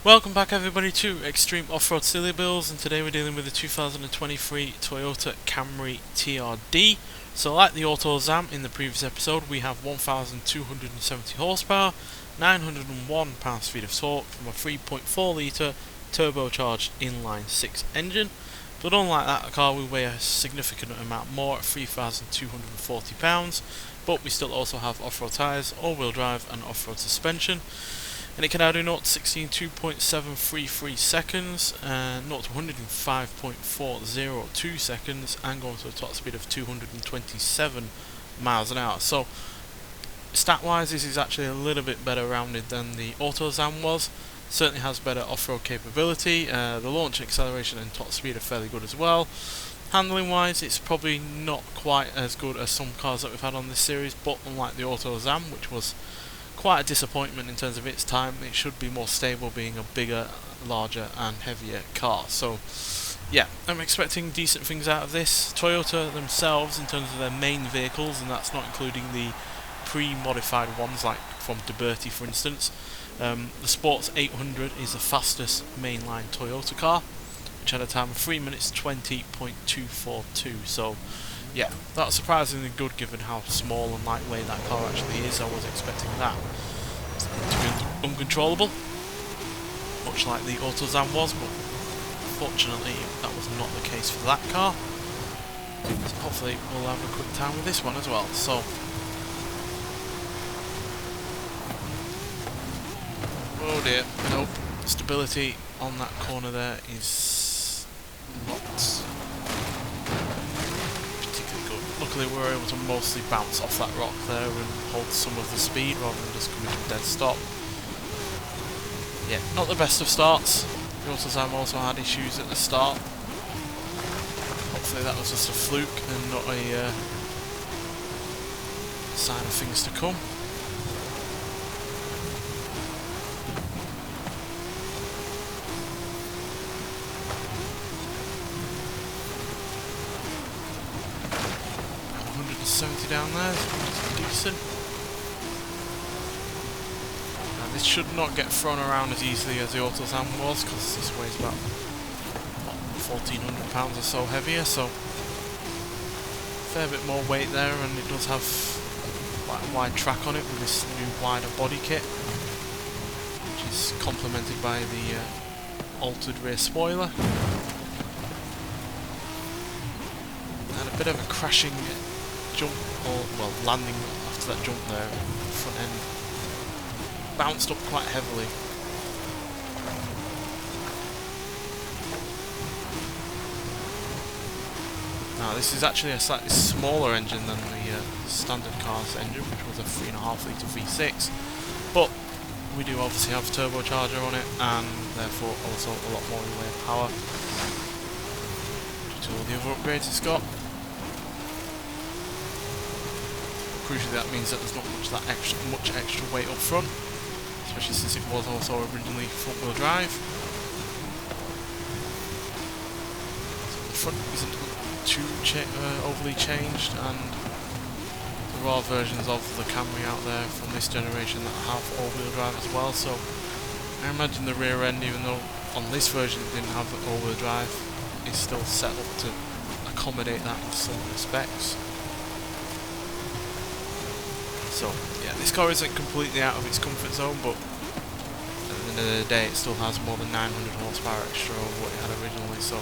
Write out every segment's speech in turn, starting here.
Welcome back everybody to Extreme Off-Road Silly Bills, and today we're dealing with the 2023 Toyota Camry TRD. So like the Autozam in the previous episode, we have 1,270 horsepower, 901 pounds-feet of torque from a 3.4 litre turbocharged inline 6 engine. But unlike that car, we weigh a significant amount more at 3,240 pounds, but we still also have off-road tyres, all-wheel drive and off-road suspension. And it can now do 0 to 60 in 2.733 seconds, 0 to 105.402 seconds, and going to a top speed of 227 miles an hour. So, stat-wise, this is actually a little bit better rounded than the Autozam was. Certainly has better off-road capability. The launch, acceleration, and top speed are fairly good as well. Handling-wise, it's probably not quite as good as some cars that we've had on this series, but unlike the Autozam, which was quite a disappointment in terms of its time, it should be more stable, being a bigger, larger and heavier car. So yeah, I'm expecting decent things out of this. Toyota themselves, in terms of their main vehicles, and that's not including the pre-modified ones like from Deberti for instance, the Sports 800 is the fastest mainline Toyota car, which had a time of 3 minutes 20.242. so yeah, that's surprisingly good given how small and lightweight that car actually is. I was expecting that to be uncontrollable, much like the Autozam was, but fortunately that was not the case for that car. So hopefully we'll have a quick time with this one as well. So oh dear, nope, stability on that corner there is not luckily we were able to mostly bounce off that rock there and hold some of the speed rather than just coming to a dead stop. Yeah, not the best of starts. The Autozam also had issues at the start. Hopefully that was just a fluke and not a sign of things to come. Down there is decent. Now this should not get thrown around as easily as the Autozam was, because this weighs about 1,400 pounds or so heavier, so a fair bit more weight there, and it does have quite a wide track on it with this new wider body kit, which is complemented by the altered rear spoiler. And a bit of a crashing jump, or well, landing after that jump there, front end bounced up quite heavily. Now this is actually a slightly smaller engine than the standard car's engine, which was a 3.5 litre V6, but we do obviously have a turbocharger on it, and therefore also a lot more in the way of power due to all the other upgrades it's got. Crucially, that means that there's not much extra weight up front, especially since it was also originally front-wheel drive. So the front isn't too overly changed, and there are versions of the Camry out there from this generation that have all-wheel drive as well. So I imagine the rear end, even though on this version it didn't have all-wheel drive, is still set up to accommodate that in some respects. So yeah, this car isn't completely out of its comfort zone, but at the end of the day it still has more than 900 horsepower extra over what it had originally, so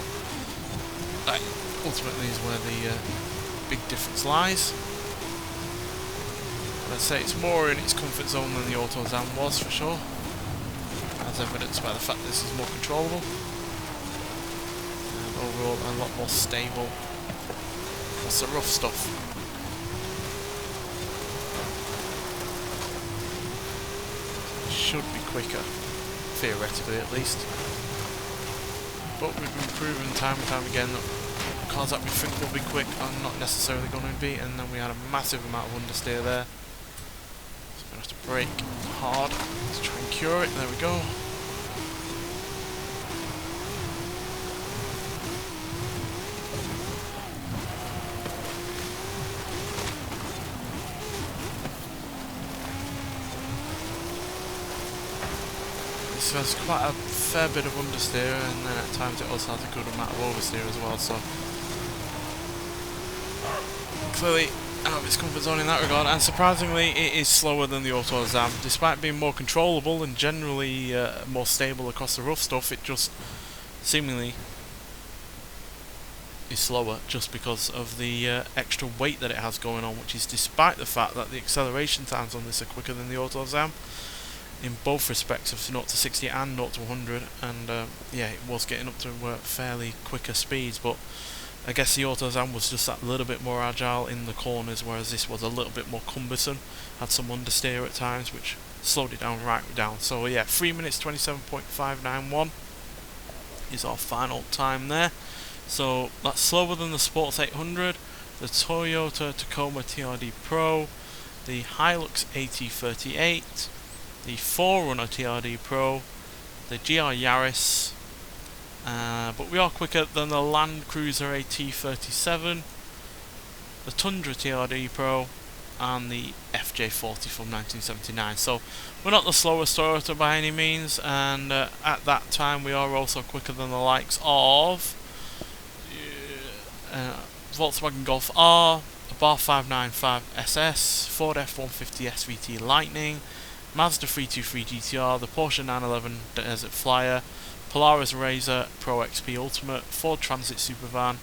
that ultimately is where the big difference lies. I'd say it's more in its comfort zone than the Autozam was for sure, as evidenced by the fact that this is more controllable and overall a lot more stable. Plus the rough stuff. Should be quicker, theoretically at least. But we've been proven time and time again that cars that we think will be quick are not necessarily going to be, and then we had a massive amount of understeer there. So we're going to have to brake hard to try and cure it. There we go. so it has quite a fair bit of understeer, and then at times it also has a good amount of oversteer as well, so clearly out of its comfort zone in that regard. And surprisingly, it is slower than the Autozam. Despite being more controllable and generally more stable across the rough stuff, it just seemingly is slower just because of the extra weight that it has going on, which is despite the fact that the acceleration times on this are quicker than the Autozam in both respects of 0 to 60 and 0 to 100, and yeah, it was getting up to fairly quicker speeds, but I guess the Autozam was just that little bit more agile in the corners, whereas this was a little bit more cumbersome, had some understeer at times, which slowed it down right down. So yeah, 3 minutes 27.591 is our final time there. So that's slower than the Sports 800, the Toyota Tacoma TRD Pro, the Hilux AT38, the 4Runner TRD Pro, the GR Yaris, but we are quicker than the Land Cruiser AT37, the Tundra TRD Pro, and the FJ40 from 1979. So we're not the slowest Toyota by any means, and at that time we are also quicker than the likes of Volkswagen Golf R, a Bar 595 SS, Ford F-150 SVT Lightning, Mazda 323 GTR, the Porsche 911 Desert Flyer, Polaris RZR Pro XP Ultimate, Ford Transit Supervan,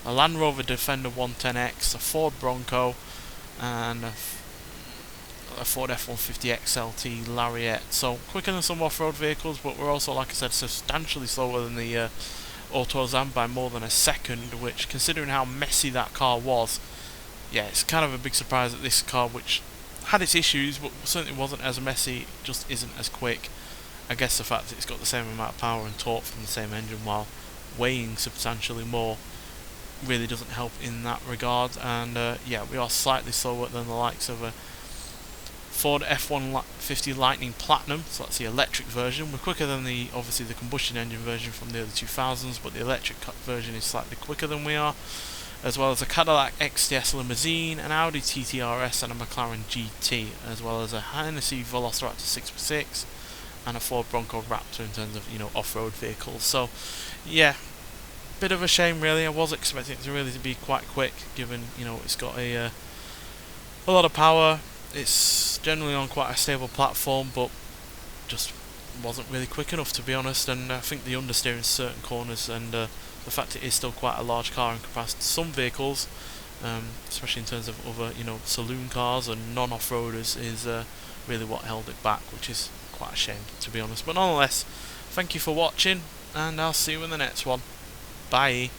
a Land Rover Defender 110X, a Ford Bronco, and a Ford F-150 XLT Lariat. So quicker than some off-road vehicles, but we're also, like I said, substantially slower than the Autozam by more than a second, which, considering how messy that car was, yeah, it's kind of a big surprise that this car, which had its issues but certainly wasn't as messy, just isn't as quick. I guess the fact that it's got the same amount of power and torque from the same engine while weighing substantially more really doesn't help in that regard. And yeah, we are slightly slower than the likes of a Ford F-150 Lightning Platinum, so that's the electric version. We're quicker than the, obviously, the combustion engine version from the early 2000s, but the electric version is slightly quicker than we are, as well as a Cadillac XTS Limousine, an Audi TT RS, and a McLaren GT, as well as a Hennessy Velociraptor 6x6 and a Ford Bronco Raptor in terms of, you know, off-road vehicles. So yeah, bit of a shame really. I was expecting it to really be quite quick, given, you know, it's got a lot of power. It's generally on quite a stable platform, but just wasn't really quick enough, to be honest. And I think the understeer in certain corners, and the fact it is still quite a large car in comparison to some vehicles, especially in terms of other, you know, saloon cars and non-off-roaders, is really what held it back, which is quite a shame, to be honest. But nonetheless, thank you for watching, and I'll see you in the next one. Bye.